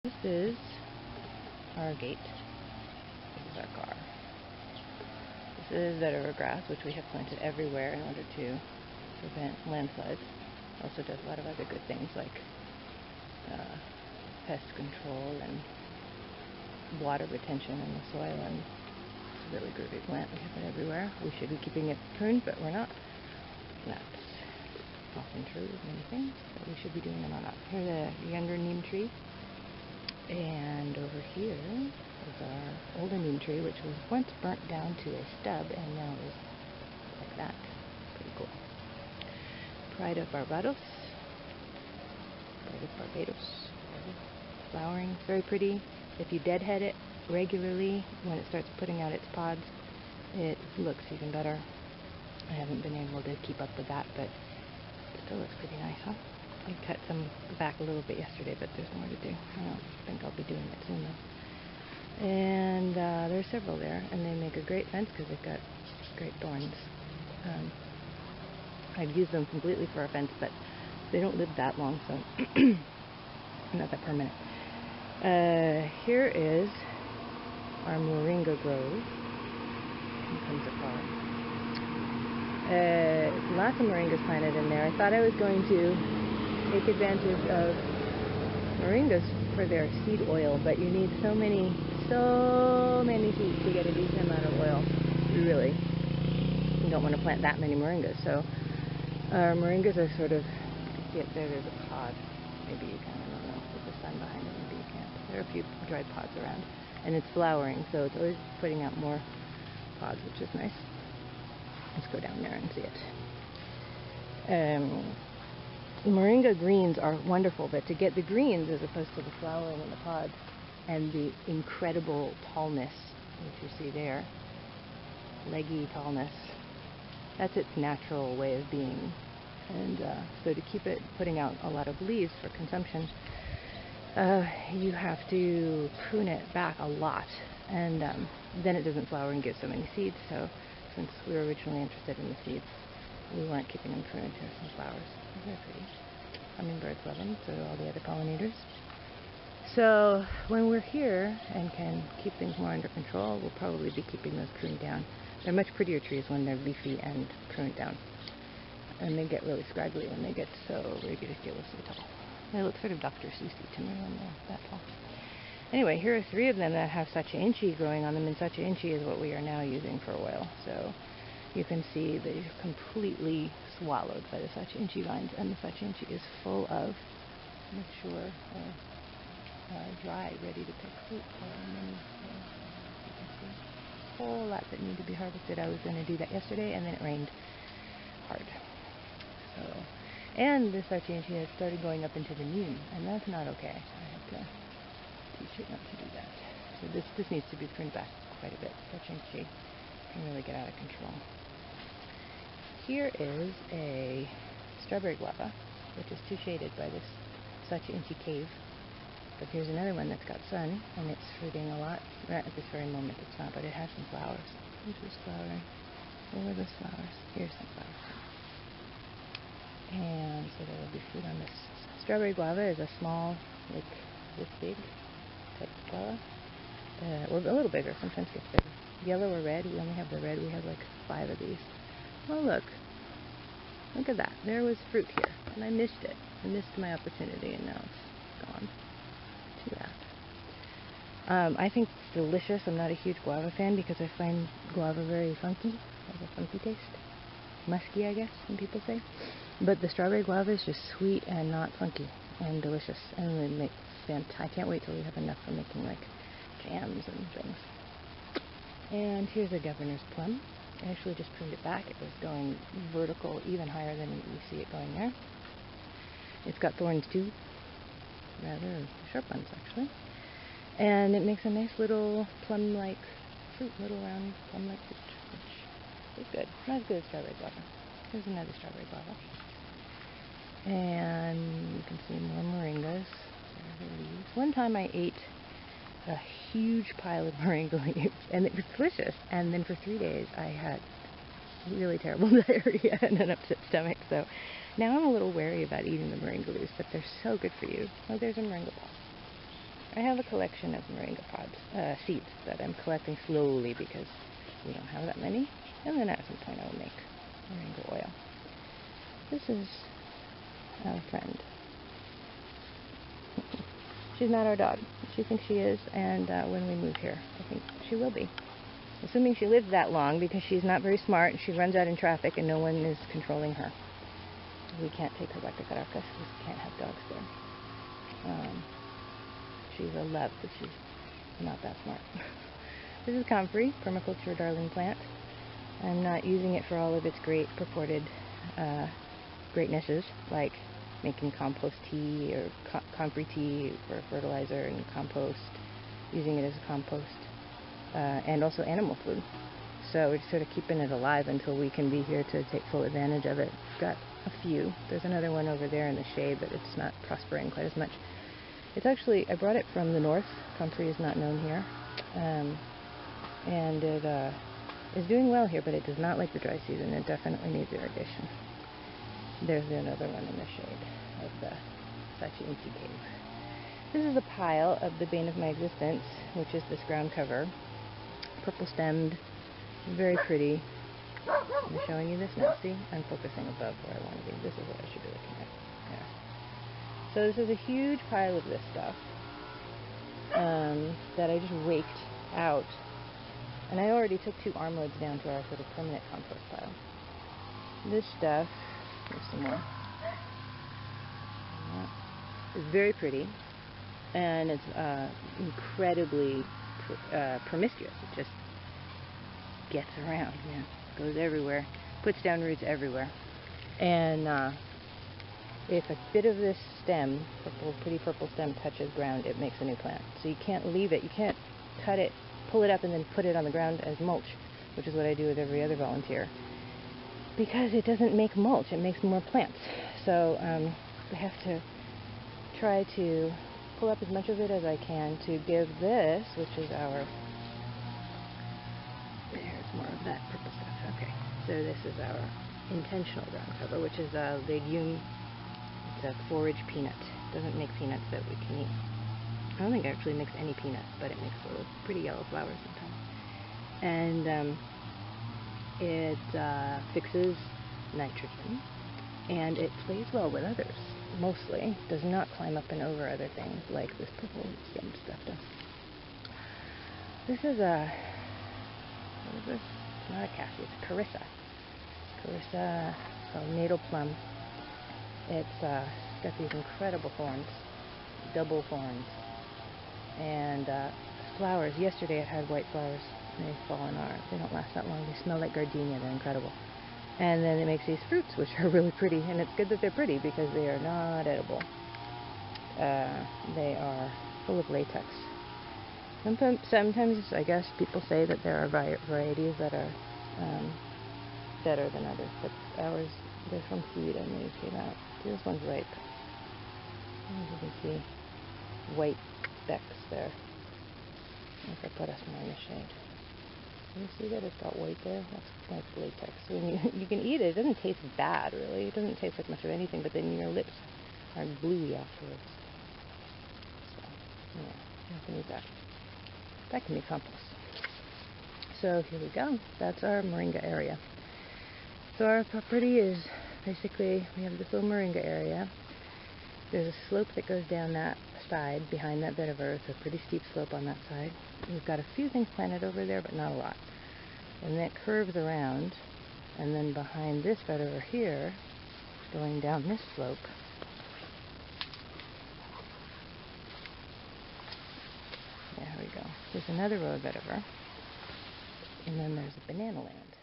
This is our gate. This is our car. This is vetiver grass, which we have planted everywhere in order to prevent landslides. Also does a lot of other good things like pest control and water retention in the soil, and it's a really groovy plant. We have it everywhere. We should be keeping it pruned, but we're not. That's often true with many things, but we should be doing them or not. Here's a younger neem tree, and over here is our older neem tree, which was once burnt down to a stub and now is like that. Pretty cool. Pride of Barbados. Pride of Barbados. Flowering, very pretty. If you deadhead it regularly, when it starts putting out its pods, it looks even better. I haven't been able to keep up with that, but it still looks pretty nice, huh? I cut some back a little bit yesterday, but there's more to do. I don't think I'll be doing it soon though. And there's several there, and they make a great fence because they've got great thorns. I've used them completely for a fence, but they don't live that long, so not that permanent. Here is our Moringa grove. Here comes the car. Lots of moringas planted in there. I thought I was going to take advantage of moringas for their seed oil, but you need so many seeds to get a decent amount of oil. You really don't want to plant that many moringas. So our moringas are sort of, you can see it there, there's a pod. Maybe you can, I don't know, with the sun behind it, maybe you can't. There are a few dried pods around, and it's flowering, so it's always putting out more pods, which is nice. Let's go down there and see it. Moringa greens are wonderful, but to get the greens as opposed to the flowering in the pods and the incredible tallness, which you see there, leggy tallness, that's its natural way of being. And so to keep it putting out a lot of leaves for consumption, you have to prune it back a lot, and then it doesn't flower and give so many seeds. So since we were originally interested in the seeds, we weren't keeping them pruned. Here's some flowers. They're pretty. Hummingbirds love them, so do all the other pollinators. So when we're here and can keep things more under control, we'll probably be keeping those pruned down. They're much prettier trees when they're leafy and pruned down. And they get really scraggly when they get so ridiculously tall. They look sort of Dr. Seussy to me when they're that tall. Anyway, here are 3 of them that have sacha-inchi growing on them, and sacha-inchi is what we are now using for oil. So you can see they're completely swallowed by the sacha-inchi vines, and the sacha-inchi is full of mature, dry, ready to pick fruit. You can see a whole lot that need to be harvested. I was going to do that yesterday, and then it rained hard. So, and the sacha-inchi has started going up into the neem, and that's not okay. I have to teach it not to do that. So this needs to be pruned back quite a bit. Sacha-inchi can really get out of control. Here is a strawberry guava, which is too shaded by this sacha-inchi cave. But here's another one that's got sun, and it's fruiting a lot. Right at this very moment it's not, but it has some flowers. This is flowering. Where were those flowers? Here's some flowers. And so there will be fruit on this. Strawberry guava is a small, like this big type of guava. Well, a little bigger, sometimes gets bigger. Yellow or red, we only have the red, we have like 5 of these. Oh look at that, there was fruit here, and I missed it. I missed my opportunity, and now it's gone. Too bad. I think it's delicious. I'm not a huge guava fan because I find guava very funky, has a funky taste. Musky, I guess, some people say. But the strawberry guava is just sweet and not funky, and delicious, and they make fantastic. I can't wait till we have enough for making like jams and things. And here's a governor's plum. I actually just pruned it back. It was going vertical, even higher than you see it going there. It's got thorns too, rather sharp ones actually. And it makes a nice little plum-like fruit, little round plum-like fruit, which is good. Not as good as strawberry guava. Here's another strawberry guava. And you can see more moringas. There are the leaves. One time I ate a huge pile of moringa leaves, and it was delicious. And then for 3 days I had really terrible diarrhea and an upset stomach. So now I'm a little wary about eating the moringa leaves, but they're so good for you. Oh, there's a moringa ball. I have a collection of moringa pods, seeds that I'm collecting slowly because we don't have that many. And then at some point I will make moringa oil. This is our friend. She's not our dog. She thinks she is, and when we move here, I think she will be. Assuming she lives that long, because she's not very smart. She runs out in traffic and no one is controlling her. We can't take her back to Caracas because we can't have dogs there. She's a love, but she's not that smart. This is comfrey, permaculture darling plant. I'm not using it for all of its great purported greatnesses, like making compost tea or comfrey tea for fertilizer and compost, using it as a compost, and also animal food. So we're just sort of keeping it alive until we can be here to take full advantage of it. We've got a few. There's another one over there in the shade, but it's not prospering quite as much. It's actually, I brought it from the north. Comfrey is not known here. And it is doing well here, but it does not like the dry season. It definitely needs irrigation. There's another one in the shade of the Sachi-Inchi cave. This is a pile of the bane of my existence, which is this ground cover. Purple stemmed, very pretty. I'm showing you this now. See, I'm focusing above where I want to be. This is what I should be looking at. Yeah. So this is a huge pile of this stuff that I just raked out. And I already took 2 armloads down to our sort of permanent compost pile. This stuff, here's some more. It's very pretty, and it's incredibly promiscuous. It just gets around, goes everywhere, puts down roots everywhere. And if a bit of this stem, pretty purple stem, touches ground, it makes a new plant. So you can't leave it, you can't cut it, pull it up and then put it on the ground as mulch, which is what I do with every other volunteer, because it doesn't make mulch, it makes more plants. So I have to try to pull up as much of it as I can to give this, which is our, there's more of that purple stuff. Okay, so this is our intentional ground cover, which is a legume. It's a forage peanut. It doesn't make peanuts that we can eat. I don't think it actually makes any peanuts, but it makes little pretty yellow flowers sometimes. And it fixes nitrogen, and it plays well with others, mostly. It does not climb up and over other things like this purple stemmed stuff does. This is a, what is this? It's not a cassia, it's a carissa. Carissa, it's called natal plum. It's got these incredible thorns, double thorns, and flowers. Yesterday it had white flowers. They fall in our, they don't last that long. They smell like gardenia. They're incredible. And then it makes these fruits, which are really pretty. And it's good that they're pretty because they are not edible. They are full of latex. Sometimes I guess people say that there are varieties that are better than others, but ours, they're from seed, and they came out. This one's ripe. As you can see, white specks there. If I put us more in the shade. You see that it's got white there? That's like latex. So when you can eat it. It doesn't taste bad, really. It doesn't taste like much of anything, but then your lips are bluey afterwards. So, yeah, you can eat that. That can be compost. So here we go. That's our moringa area. So our property is basically, we have this little moringa area. There's a slope that goes down that side behind that bed of earth, a pretty steep slope on that side. We've got a few things planted over there, but not a lot. And then it curves around, and then behind this bed over here, going down this slope, there we go. There's another row of vetiver, and then there's a banana land.